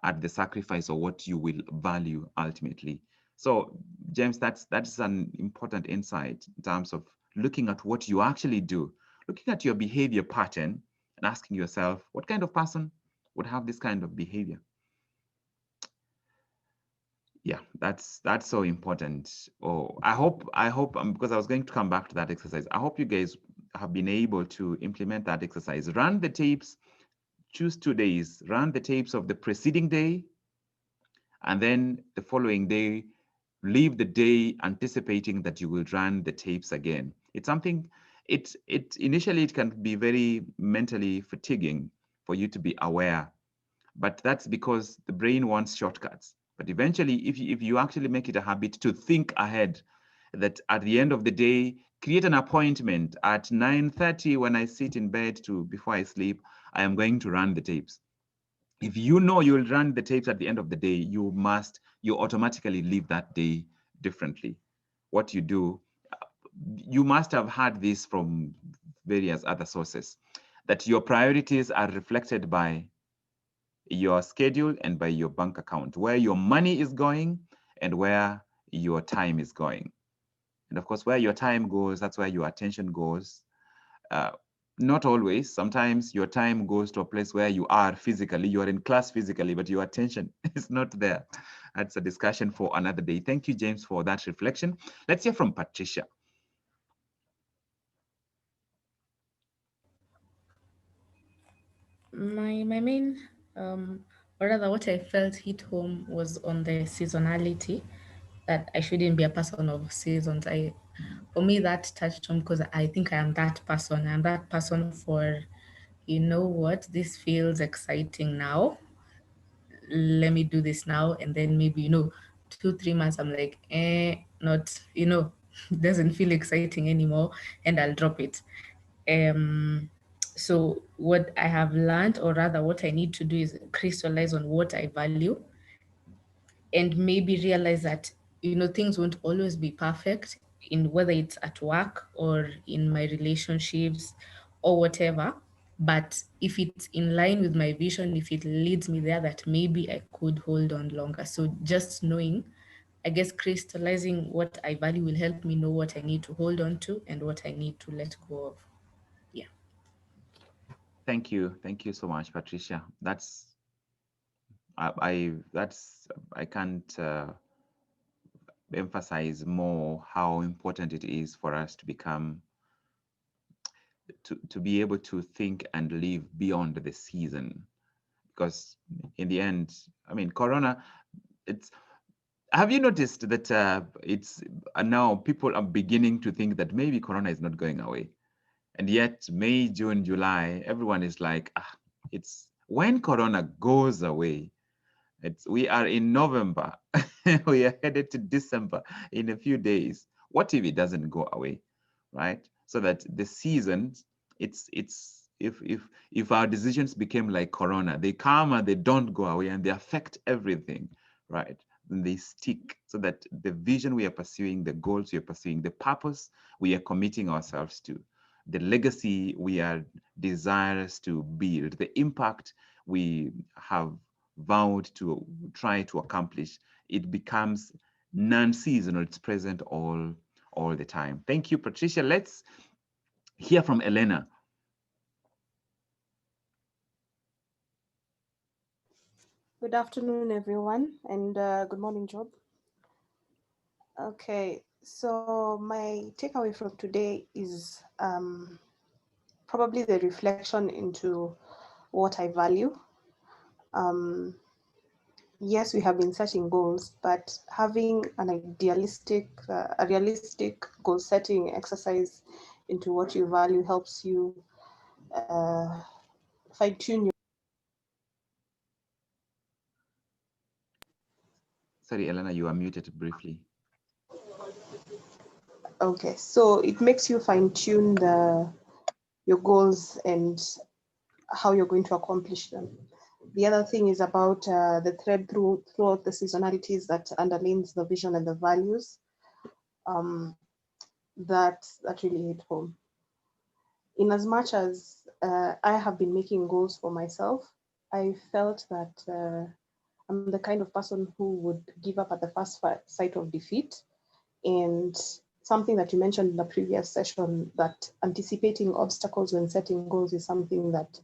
at the sacrifice of what you will value ultimately. So, James, that's an important insight in terms of looking at what you actually do, looking at your behavior pattern and asking yourself, what kind of person would have this kind of behavior? Yeah, that's so important. Oh, I hope because I was going to come back to that exercise. I hope you guys have been able to implement that exercise. Run the tapes, choose 2 days, run the tapes of the preceding day, and then the following day, leave the day anticipating that you will run the tapes again. It's something, it initially it can be very mentally fatiguing for you to be aware, but that's because the brain wants shortcuts. But eventually, if you actually make it a habit to think ahead, that at the end of the day, create an appointment at 9:30 when I sit in bed before I sleep, I am going to run the tapes. If you know you'll run the tapes at the end of the day, you automatically live that day differently. What you do, you must have heard this from various other sources, that your priorities are reflected by your schedule and by your bank account, where your money is going and where your time is going. And of course, where your time goes, that's where your attention goes. Uh, Not always. Sometimes your time goes to a place where you are physically, you are in class physically, but your attention is not there. That's a discussion for another day. Thank you, James, for that reflection. Let's hear from Patricia. My main or rather what I felt hit home was on the seasonality, that I shouldn't be a person of seasons. For me that touched home because I think I am that person. I'm that person for, you know what, this feels exciting now. Let me do this now, and then maybe, 2-3 months I'm like, not, doesn't feel exciting anymore, and I'll drop it. So what I have learned, or rather what I need to do, is crystallize on what I value, and maybe realize that, things won't always be perfect, in whether it's at work or in my relationships or whatever. But if it's in line with my vision, if it leads me there, that maybe I could hold on longer. So just knowing, I guess crystallizing what I value will help me know what I need to hold on to and what I need to let go of. Yeah. Thank you so much, Patricia. I can't emphasize more how important it is for us to become to be able to think and live beyond the season, because in the end, I mean, Corona, it's have you noticed that it's now people are beginning to think that maybe Corona is not going away, and yet May, June, July, everyone is like, it's when Corona goes away. We are in November. We are headed to December in a few days. What if it doesn't go away, right? So that the seasons, it's if our decisions became like Corona, they come and they don't go away and they affect everything, right? And they stick, so that the vision we are pursuing, the goals we are pursuing, the purpose we are committing ourselves to, the legacy we are desirous to build, the impact we have vowed to try to accomplish, it becomes non-seasonal. It's present all the time. Thank you, Patricia. Let's hear from Elena. Good afternoon, everyone, and good morning, Job. Okay, so my takeaway from today is probably the reflection into what I value. Yes, we have been setting goals, but having an idealistic, a realistic goal setting exercise into what you value helps you fine tune your. Sorry, Elena, you are muted briefly. Okay, so it makes you fine tune your goals and how you're going to accomplish them. The other thing is about the thread throughout the seasonalities that underlines the vision and the values. That really hit home. In as much as I have been making goals for myself, I felt that I'm the kind of person who would give up at the first sight of defeat. And something that you mentioned in the previous session, that anticipating obstacles when setting goals is something that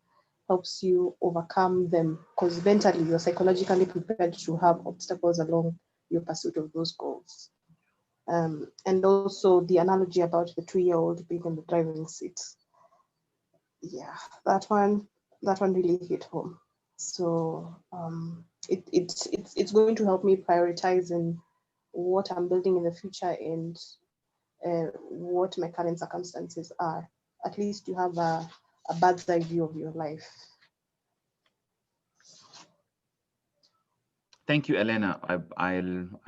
helps you overcome them, because mentally you're psychologically prepared to have obstacles along your pursuit of those goals. And also the analogy about the 2-year-old being in the driving seat. Yeah, that one really hit home. So it's going to help me prioritize in what I'm building in the future and what my current circumstances are. At least you have a bird's eye view of your life. Thank you, Elena. I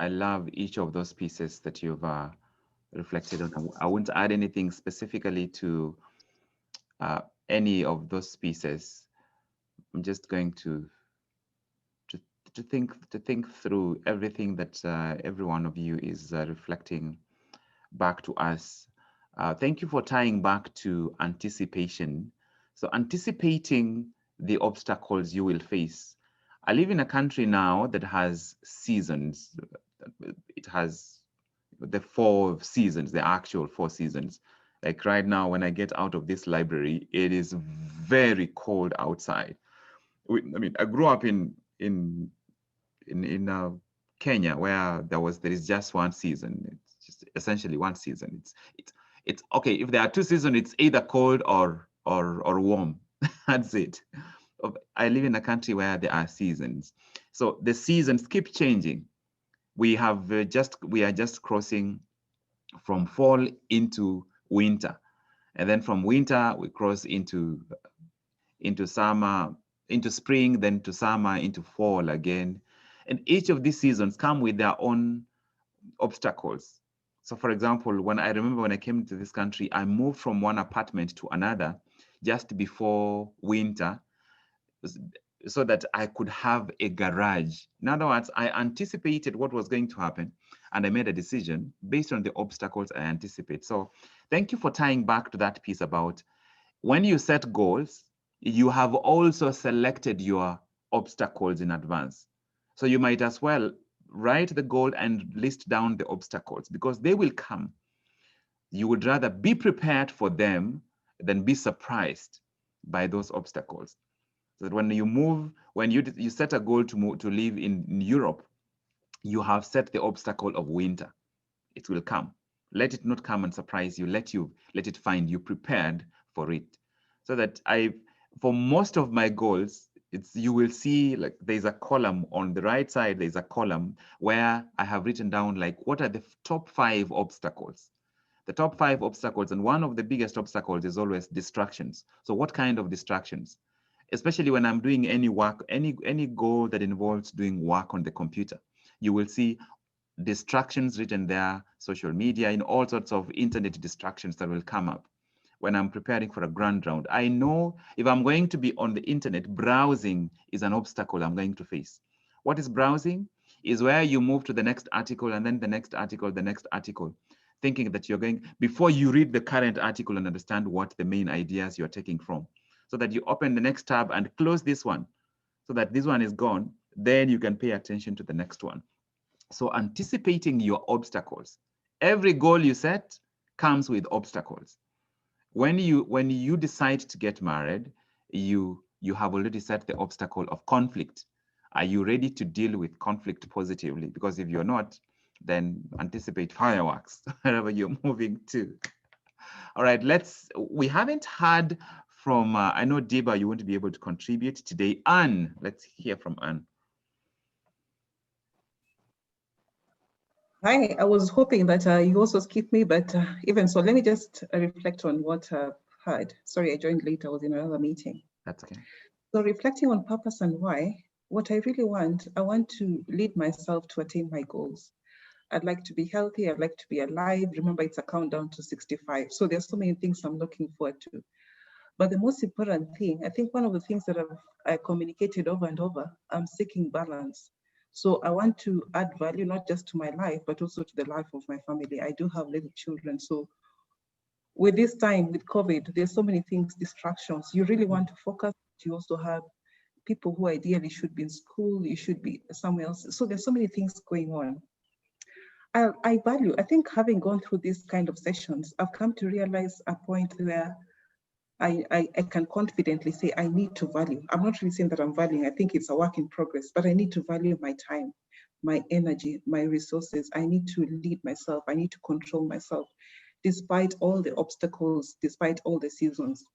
love each of those pieces that you've reflected on. I won't add anything specifically to any of those pieces. I'm just going to think through everything that every one of you is reflecting back to us. Thank you for tying back to anticipation. So anticipating the obstacles you will face. I live in a country now that has seasons. It has the 4 seasons, the actual 4 seasons. Like right now, when I get out of this library, it is very cold outside. I mean, I grew up in Kenya, where there is just one season. It's just essentially one season. It's okay. If there are 2 seasons, it's either cold or warm. That's it. I live in a country where there are seasons, so the seasons keep changing. We are just crossing from fall into winter, and then from winter we cross into summer, into spring, then to summer, into fall again. And each of these seasons come with their own obstacles. So for example, when I came to this country, I moved from one apartment to another just before winter so that I could have a garage. In other words, I anticipated what was going to happen and I made a decision based on the obstacles I anticipate. So thank you for tying back to that piece about when you set goals, you have also selected your obstacles in advance. So you might as well write the goal and list down the obstacles because they will come. You would rather be prepared for them than be surprised by those obstacles. So that when you move, when you set a goal to move, to live in Europe, you have set the obstacle of winter. It will come. Let it not come and surprise you. Let it find you prepared for it. So that for most of my goals, you will see like there's a column on the right side. There's a column where I have written down like what are the top 5 obstacles. The top 5 obstacles, and one of the biggest obstacles is always distractions. So what kind of distractions? Especially when I'm doing any work, any goal that involves doing work on the computer, you will see distractions written there, social media, in all sorts of internet distractions that will come up. When I'm preparing for a grand round, I know if I'm going to be on the internet, browsing is an obstacle I'm going to face. What is browsing? Is where you move to the next article and then the next article, thinking that you're going, before you read the current article and understand what the main ideas you're taking from, so that you open the next tab and close this one, so that this one is gone, then you can pay attention to the next one. So anticipating your obstacles. Every goal you set comes with obstacles. When you decide to get married, you have already set the obstacle of conflict. Are you ready to deal with conflict positively? Because if you're not, then anticipate fireworks wherever you're moving to. All right, we haven't heard from, I know Diba, you won't be able to contribute today. Anne, let's hear from Anne. Hi, I was hoping that you also skip me, but even so, let me just reflect on what I've heard. Sorry, I joined late, I was in another meeting. That's okay. So reflecting on purpose and why, what I really want, I want to lead myself to attain my goals. I'd like to be healthy, I'd like to be alive. Remember, it's a countdown to 65. So there's so many things I'm looking forward to. But the most important thing, I think one of the things that I communicated over and over, I'm seeking balance. So I want to add value, not just to my life, but also to the life of my family. I do have little children. So with this time, with COVID, there's so many things, distractions. You really want to focus. You also have people who ideally should be in school, you should be somewhere else. So there's so many things going on. I value, I think having gone through these kind of sessions, I've come to realize a point where I can confidently say I need to value. I'm not really saying that I'm valuing, I think it's a work in progress, but I need to value my time, my energy, my resources. I need to lead myself. I need to control myself, despite all the obstacles, despite all the seasons.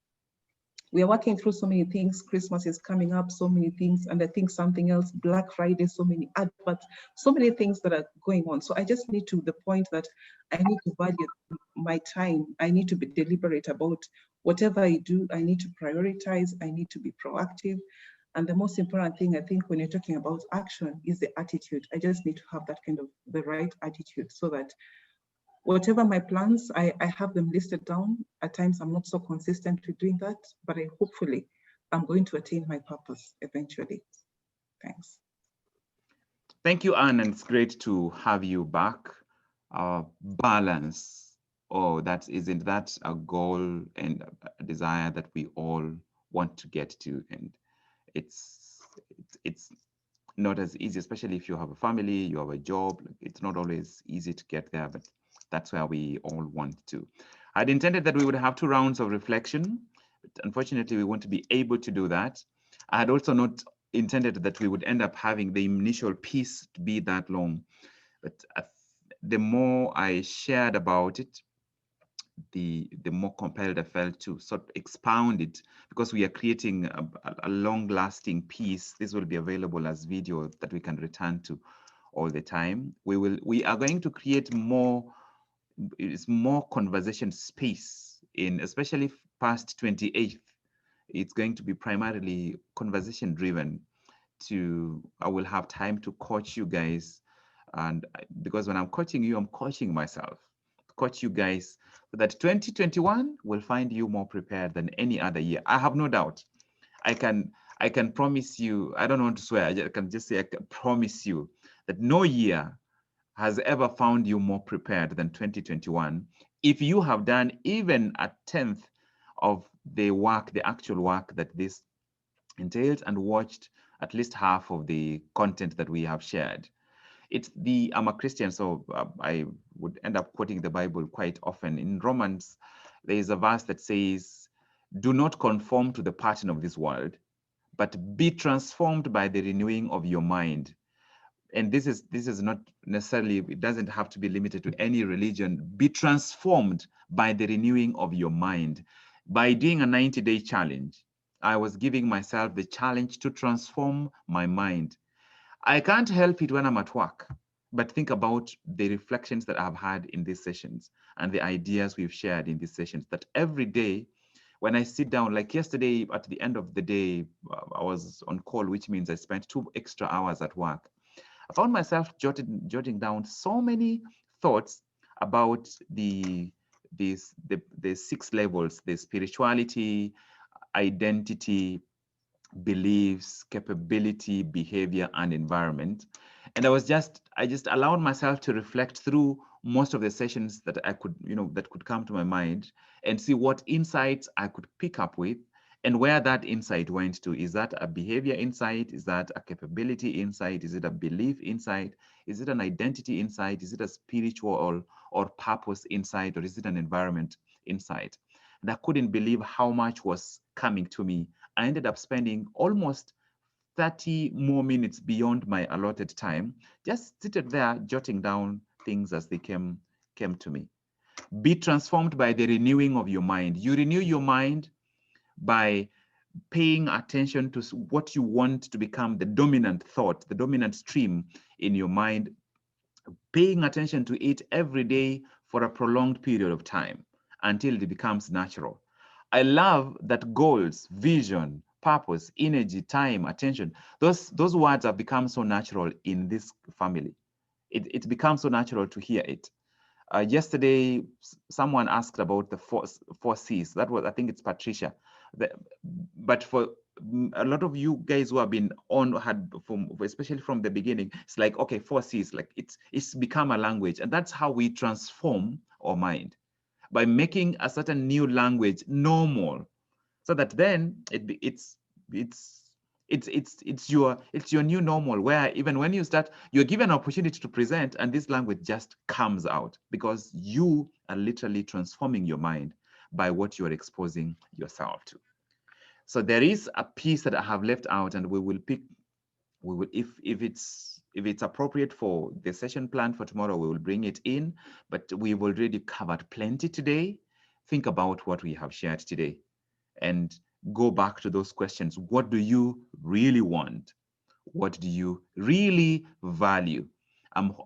We are working through so many things. Christmas is coming up, so many things. And I think something else, Black Friday, so many adverts, so many things that are going on. So I just need to the point that I need to value my time. I need to be deliberate about whatever I do. I need to prioritize. I need to be proactive. And the most important thing, I think, when you're talking about action is the attitude. I just need to have that kind of the right attitude so that whatever my plans, I have them listed down. At times I'm not so consistent with doing that, but hopefully I'm going to attain my purpose eventually. Thanks. Thank you, Anne, and it's great to have you back. Balance, isn't that a goal and a desire that we all want to get to? And it's not as easy, especially if you have a family, you have a job. It's not always easy to get there, but that's where we all want to. I'd intended that we would have 2 rounds of reflection, but unfortunately we won't be able to do that. I had also not intended that we would end up having the initial piece to be that long, but the more I shared about it, the more compelled I felt to sort of expound it, because we are creating a long-lasting piece. This will be available as video that we can return to all the time. We are going to create more conversation space in, especially past 28th. It's going to be primarily conversation driven. I will have time to coach you guys, and because when I'm coaching you, I'm coaching myself, coach you guys, so that 2021 will find you more prepared than any other year. I have no doubt. I can promise you, I don't want to swear, I can just say I can promise you that no year has ever found you more prepared than 2021. If you have done even a 10th of the work, the actual work that this entails, and watched at least half of the content that we have shared. I'm a Christian, so I would end up quoting the Bible quite often. In Romans, there is a verse that says, "Do not conform to the pattern of this world, but be transformed by the renewing of your mind." And this is not necessarily, it doesn't have to be limited to any religion. Be transformed by the renewing of your mind. By doing a 90-day challenge, I was giving myself the challenge to transform my mind. I can't help it when I'm at work, but think about the reflections that I've had in these sessions and the ideas we've shared in these sessions, that every day when I sit down, like yesterday at the end of the day, I was on call, which means I spent 2 extra hours at work. I found myself jotting down so many thoughts about the 6 levels: the spirituality, identity, beliefs, capability, behavior, and environment. And I just allowed myself to reflect through most of the sessions that I could, that could come to my mind, and see what insights I could pick up with, and where that insight went to. Is that a behavior insight? Is that a capability insight? Is it a belief insight? Is it an identity insight? Is it a spiritual or purpose insight? Or is it an environment insight? And I couldn't believe how much was coming to me. I ended up spending almost 30 more minutes beyond my allotted time, just seated there jotting down things as they came to me. Be transformed by the renewing of your mind. You renew your mind by paying attention to what you want to become the dominant thought, the dominant stream in your mind, paying attention to it every day for a prolonged period of time until it becomes natural. I love that goals, vision, purpose, energy, time, attention, those words have become so natural in this family. It becomes so natural to hear it. Yesterday, someone asked about the four C's. That was, I think it's Patricia. But for a lot of you guys who have been on, especially from the beginning, it's like, okay, 4 C's, like it's become a language. And that's how we transform our mind, by making a certain new language normal, so that then it's your new normal, where even when you start, you're given an opportunity to present, and this language just comes out because you are literally transforming your mind by what you are exposing yourself to. So there is a piece that I have left out, and we will if it's appropriate for the session plan for tomorrow, we will bring it in, but we've already covered plenty today. Think about what we have shared today and go back to those questions. What do you really want? What do you really value?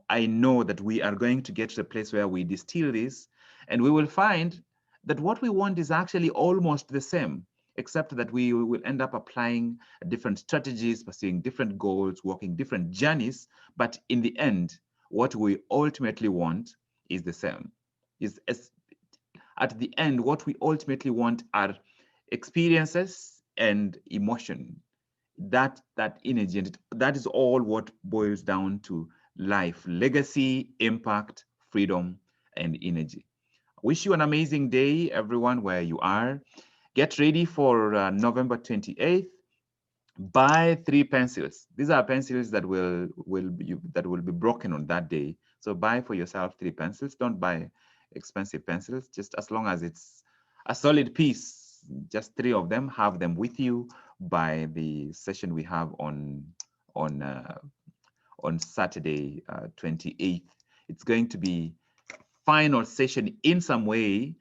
I know that we are going to get to the place where we distill this, and we will find that what we want is actually almost the same, except that we will end up applying different strategies, pursuing different goals, walking different journeys. But in the end, what we ultimately want is the same. At the end, what we ultimately want are experiences and emotion, that energy, and that is all what boils down to life: legacy, impact, freedom, and energy. Wish you an amazing day, everyone, where you are. Get ready for November 28th. Buy 3 pencils. These are pencils that will be broken on that day. So buy for yourself 3 pencils. Don't buy expensive pencils, just as long as it's a solid piece. Just 3 of them. Have them with you by the session we have on Saturday, 28th. It's going to be final session in some way,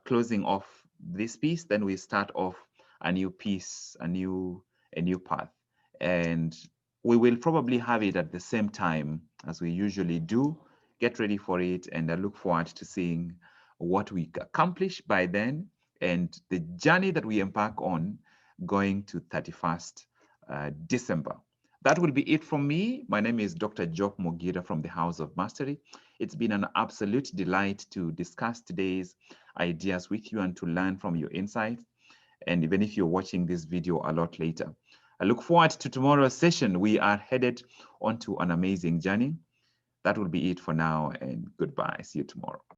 closing off this piece. Then we start off a new piece, a new path, and we will probably have it at the same time as we usually do. Get ready for it, and I look forward to seeing what we accomplish by then and the journey that we embark on going to 31st December. That will be it from me. My name is Dr. Job Mogire from the House of Mastery. It's been an absolute delight to discuss today's ideas with you and to learn from your insights. And even if you're watching this video a lot later, I look forward to tomorrow's session. We are headed onto an amazing journey. That will be it for now, and goodbye. See you tomorrow.